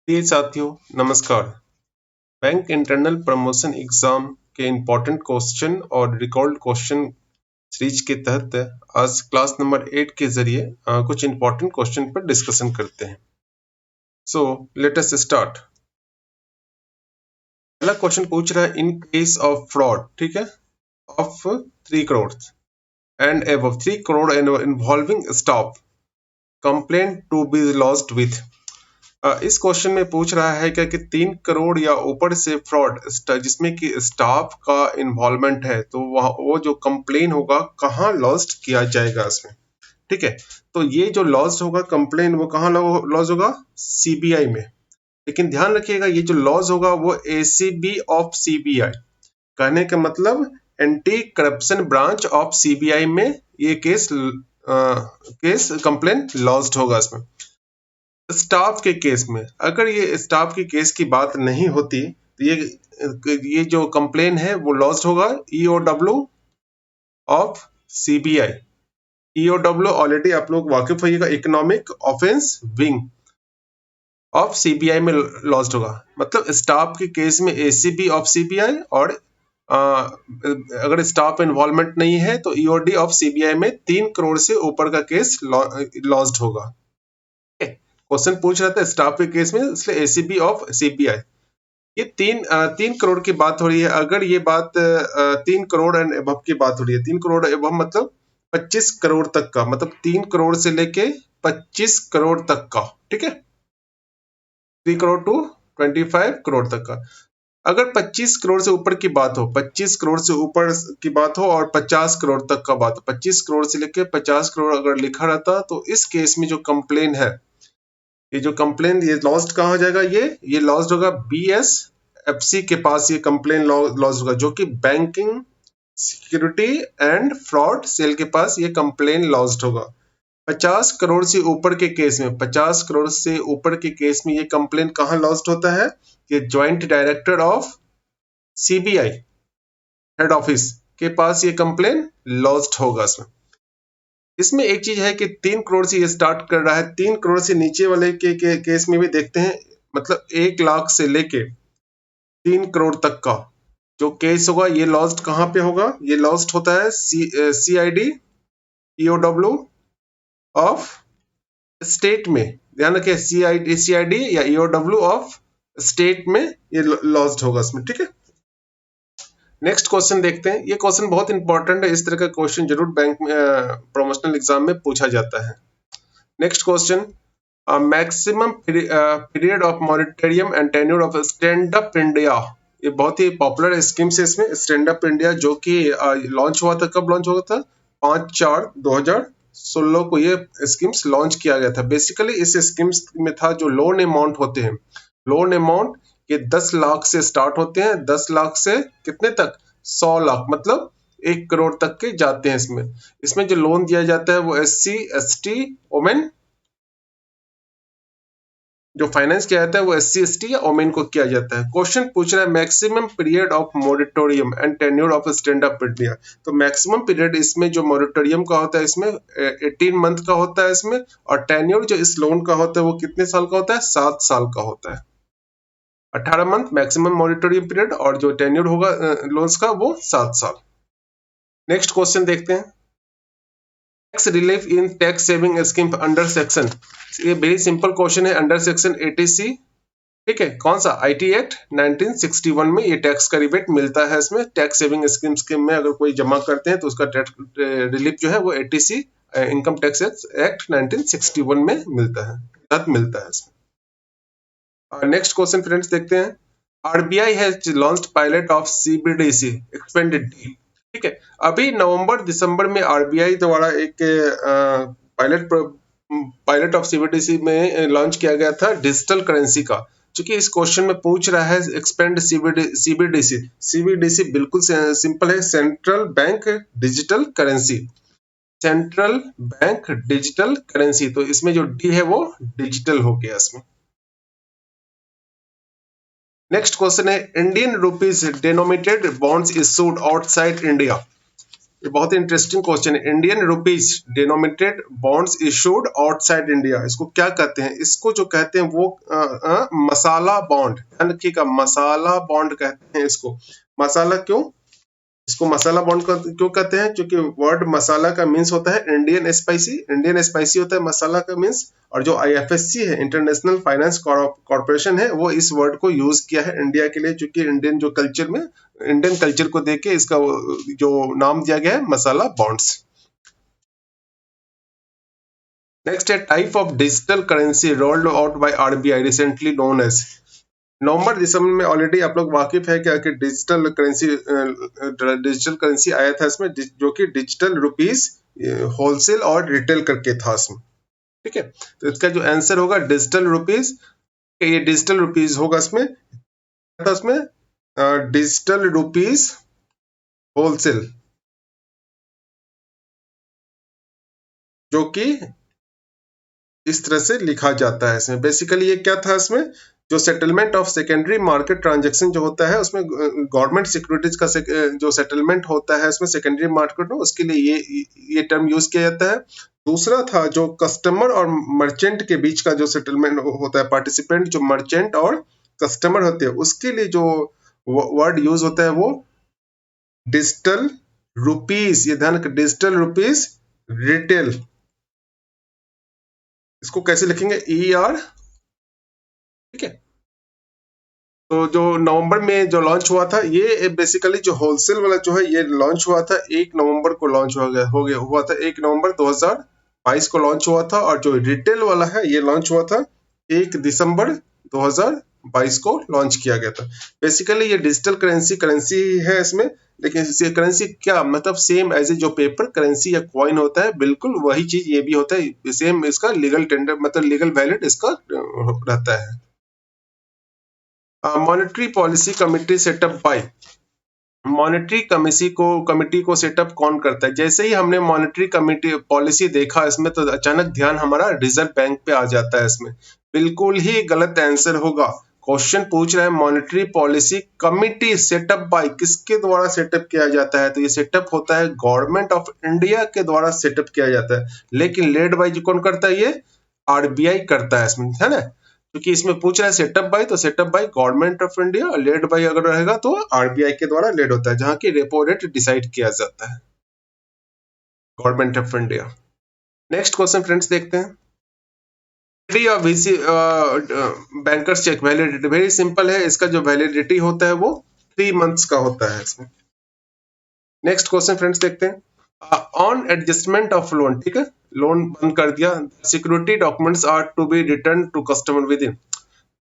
प्रिय साथियों, नमस्कार। बैंक इंटरनल प्रमोशन एग्जाम के इम्पोर्टेंट क्वेश्चन और रिकॉर्ड क्वेश्चन सीरीज के तहत आज क्लास नंबर 8 के जरिए कुछ इम्पोर्टेंट क्वेश्चन पर डिस्कशन करते हैं। So let us start. पहला क्वेश्चन पूछ रहा है, इन केस ऑफ फ्रॉड, ठीक है, of 3 crore and above 3 crore involving staff, complaint to be lost with. इस क्वेश्चन में पूछ रहा है क्या कि 3 करोड़ या ऊपर से फ्रॉड जिसमें कि स्टाफ का इन्वॉल्वमेंट है, तो वो जो कंप्लेन होगा कहाँ लॉस्ट किया जाएगा इसमें, ठीक है। तो ये जो लॉस्ट होगा कंप्लेन, वो कहाँ लॉस होगा? सीबीआई में। लेकिन ध्यान रखिएगा, ये जो लॉस होगा वो एसीबी ऑफ सीबीआई, कहने का मतलब anti corruption branch of CBI में ये केस कंप्लेन लॉस्ट होगा इसमें। स्टाफ के केस में, अगर ये स्टाफ के केस की बात नहीं होती तो ये जो कंप्लेन है वो लॉस्ट होगा EOW of CBI. EOW already आप लोग वाकिफ होइएगा, economic offence wing of CBI में लॉस्ट होगा। मतलब स्टाफ के केस में एसीबी ऑफ सीबीआई, और अगर स्टाफ इन्वॉल्वमेंट नहीं है तो ईओडी ऑफ सीबीआई में 3 करोड़ से ऊपर का केस लॉस्ट होगा। क्वेश्चन पूछ रहा था स्टाफ के केस में, इसलिए एसीबी ऑफ सीबीआई। ये 3 करोड़ की बात हो रही है। अगर ये बात 3 करोड़ एंड एबव की बात हो रही है, 3 करोड़ एबव मतलब 25 करोड़ तक का, मतलब 3 करोड़ से लेके 25 करोड़ तक का, ठीक है, 3 करोड़ टू 25 करोड़ तक का। अगर 25 करोड़ से ऊपर की बात हो, 25 करोड़ से ऊपर की बात हो और 50 करोड़ तक का बात हो, 25 करोड़ से लेके 50 करोड़ अगर लिखा रहता, तो इस केस में जो कंप्लेन है, ये जो कंप्लेन, ये लॉस्ट कहाँ हो जाएगा? ये लॉस्ट होगा बीएसएफसी के पास। ये कंप्लेन लॉस्ट होगा, जो कि banking security and fraud cell के पास ये कंप्लेन लॉस्ट होगा। 50 करोड़ से ऊपर के केस में, 50 करोड़ से ऊपर के केस में ये कंप्लेन कहाँ लॉस्ट होता है? कि joint director of CBI head office के पास ये कंप्लेन लॉस्ट होगा। इसमें एक चीज है कि 3 करोड़ से ये स्टार्ट कर रहा है, 3 करोड़ से नीचे वाले के केस में भी देखते हैं, मतलब 1 लाख से लेके 3 करोड़ तक का जो केस होगा, ये लॉस्ट कहाँ पे होगा? ये लॉस्ट होता है सीआईडी ईओडब्ल्यू ऑफ स्टेट में। ध्यान रखिए, सीआईडी या ईओडब्ल्यू ऑफ स्टेट में ये लॉस्ट होगा इसमें, ठीक है। नेक्स्ट क्वेश्चन देखते हैं। ये क्वेश्चन बहुत इंपॉर्टेंट है, इस तरह का क्वेश्चन जरूर बैंक में प्रमोशनल एग्जाम में पूछा जाता है। Next question, maximum period of moratorium and tenure of stand up India. ये बहुत ही पॉपुलर स्कीम है इसमें, स्टैंड अप इंडिया, जो कि लॉन्च हुआ था। कब लॉन्च हुआ था? 5/4/2016 को ये स्कीम्स लॉन्च किया गया था। बेसिकली इस स्कीम्स में था जो लोन अमाउंट होते हैं, लोन अमाउंट ये 10 लाख से स्टार्ट होते हैं, 10 लाख से कितने तक? 100 लाख, मतलब 1 करोड़ तक के जाते हैं इसमें। इसमें जो लोन दिया जाता है वो SC ST वुमेन, जो फाइनेंस किया जाता है वो SC ST या ओमेन को किया जाता है। क्वेश्चन पूछ रहा है maximum period of moratorium and tenure of stand up India. तो मैक्सिमम पीरियड इसमें जो मोरिटोरियम का होता है, इसमें 18 मंथ का होता है इसमें, और टेन्योर जो इस लोन का होता है वो कितने साल का होता है? 7 साल का होता है। 18 मंथ मैक्सिमम मोरिटोरियम पीरियड, और जो टेन्योर होगा लोन्स का वो 7 साल। नेक्स्ट क्वेश्चन देखते हैं, tax relief in tax saving scheme under section. ये वेरी सिंपल क्वेश्चन है, अंडर सेक्शन 80C, ठीक है। कौन सा? आईटी एक्ट 1961 में ये टैक्स का रिबेट मिलता है। इसमें टैक्स सेविंग स्कीम में अगर कोई जमा करते हैं तो उसका टैक्स रिलीफ जो है वो 80C इनकम टैक्स एक्ट 1961 में मिलता है, तहत मिलता है इसमें। नेक्स्ट क्वेश्चन फ्रेंड्स देखते हैं, RBI has launched pilot of CBDC expanded, ठीक है। अभी नवंबर दिसंबर में आरबीआई द्वारा एक पायलट ऑफ सीबीडीसी में लॉन्च किया गया था डिजिटल करेंसी का। चूंकि इस क्वेश्चन में पूछ रहा है एक्सपेंड सीबीडीसी, सीबीडीसी बिल्कुल सिंपल है, central bank digital currency, central bank digital currency. तो इसमें जो डी है वो डिजिटल हो गया इसमें। नेक्स्ट क्वेश्चन है, Indian rupees denominated bonds issued outside India. ये बहुत ही इंटरेस्टिंग क्वेश्चन है। Indian rupees denominated bonds issued outside India, इसको क्या कहते हैं? इसको जो कहते हैं वो मसाला बॉन्ड, ध्यान रखिएगा, मसाला बॉन्ड कहते हैं इसको। मसाला क्यों? इसको मसाला बॉन्ड क्यों कहते हैं? क्योंकि वर्ड मसाला का मीन्स होता है इंडियन स्पाइसी, इंडियन स्पाइसी होता है मसाला का मीन्स। और जो आईएफएससी है, इंटरनेशनल फाइनेंस कॉर्पोरेशन है, वो इस वर्ड को यूज किया है इंडिया के लिए, क्योंकि इंडियन जो कल्चर में, इंडियन कल्चर को देख के इसका जो नाम दिया गया है मसाला बॉन्ड्स। नेक्स्ट है type of digital currency rolled out by RBI recently known as. नवंबर दिसंबर में ऑलरेडी आप लोग वाकिफ है क्या कि डिजिटल करेंसी आया था इसमें, जो कि डिजिटल रुपीज होलसेल और रिटेल करके था इसमें, ठीक है। तो इसका जो आंसर होगा डिजिटल रुपीज, ये डिजिटल रुपीज होगा इसमें, डिजिटल रुपीज होलसेल, जो कि इस तरह से लिखा जाता है इसमें। बेसिकली ये क्या था इसमें, जो settlement of secondary market transaction जो होता है उसमें गवर्नमेंट सिक्योरिटीज का जो सेटलमेंट होता है उसमें सेकेंडरी मार्केट में, उसके लिए ये टर्म यूज किया जाता है। दूसरा था जो कस्टमर और मर्चेंट के बीच का जो सेटलमेंट होता है, पार्टिसिपेंट जो मर्चेंट और कस्टमर होते हैं, उसके लिए जो वर्ड यूज होता है वो डिजिटल रुपीज, ये ध्यान, डिजिटल रुपीज रिटेल। इसको कैसे लिखेंगे? ER, ठीक है। तो जो नवंबर में जो लॉन्च हुआ था, ये बेसिकली जो होलसेल वाला जो है ये लॉन्च हुआ था 1 नवंबर को, लॉन्च हुआ था 1 नवंबर 2022 को लॉन्च हुआ था। और जो रिटेल वाला है ये लॉन्च हुआ था 1 दिसंबर 2022 को लॉन्च किया गया था। बेसिकली ये डिजिटल करेंसी है इसमें, लेकिन करेंसी क्या मतलब सेम एज ए जो पेपर करेंसी या कॉइन होता है, बिल्कुल वही चीज ये भी होता है, सेम इसका लीगल टेंडर मतलब लीगल वैलिड इसका रहता है। Monetary policy committee set up by, monetary committee को सेटअप कौन करता है? जैसे ही हमने मॉनेटरी कमिटी पॉलिसी देखा इसमें, तो अचानक ध्यान हमारा रिजर्व बैंक पे आ जाता है इसमें। बिल्कुल ही गलत आंसर होगा। क्वेश्चन पूछ रहा है monetary policy committee set up by, किसके द्वारा सेटअप किया जाता है? तो ये सेटअप होता है गवर्नमेंट ऑफ इंडिया के द्वारा सेटअप किया जाता है। लेकिन लेड बाय कौन करता है? ये आरबीआई करता है इसमें, है ना। क्योंकि इसमें पूछ रहा है सेटअप बाय, तो setup by government of India, led by अगर रहेगा तो आरबीआई के द्वारा लेड होता है, जहां की रेपो रेट डिसाइड किया जाता है, government of India. Next question friends देखते हैं। Bankers check validity very simple है, इसका जो वैलिडिटी होता है वो 3 मंथ्स का होता है इसमें। नेक्स्ट क्वेश्चन फ्रेंड्स देखते हैं। ऑन एडजस्टमेंट ऑफ लोन, ठीक है, लोन बंद कर दिया, security documents are to be return to customer within,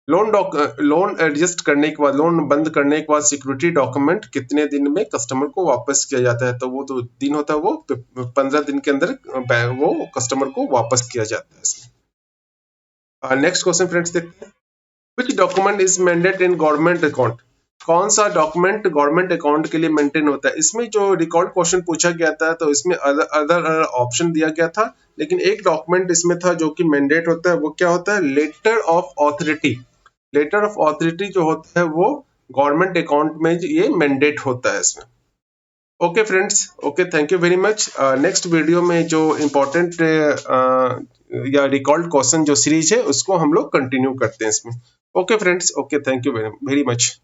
loan adjust करने के बाद, लोन बंद करने के बाद सिक्योरिटी डॉक्यूमेंट कितने दिन में कस्टमर को वापस किया जाता है? तो वो तो दिन होता है वो 15 दिन के अंदर वो कस्टमर को वापस किया जाता है इसमें। नेक्स्ट क्वेश्चन फ्रेंड्स देखते हैं। Which document is mandate in government account, कौन सा डॉक्यूमेंट गवर्नमेंट अकाउंट के लिए मेंटेन होता है? इसमें जो रिकॉर्ड क्वेश्चन पूछा गया था तो इसमें अदर ऑप्शन दिया गया था, लेकिन एक डॉक्यूमेंट इसमें था जो कि मैंडेट होता है, वो क्या होता है? Letter of authority. Letter of authority जो होता है वो गवर्नमेंट अकाउंट में ये मैंडेट होता है इसमें। Okay friends, okay, thank you very much. Next video में जो इम्पोर्टेंट या रिकॉल्ड क्वेश्चन जो सीरीज है उसको हम लोग कंटिन्यू करते हैं इसमें। Okay friends, okay, thank you very much.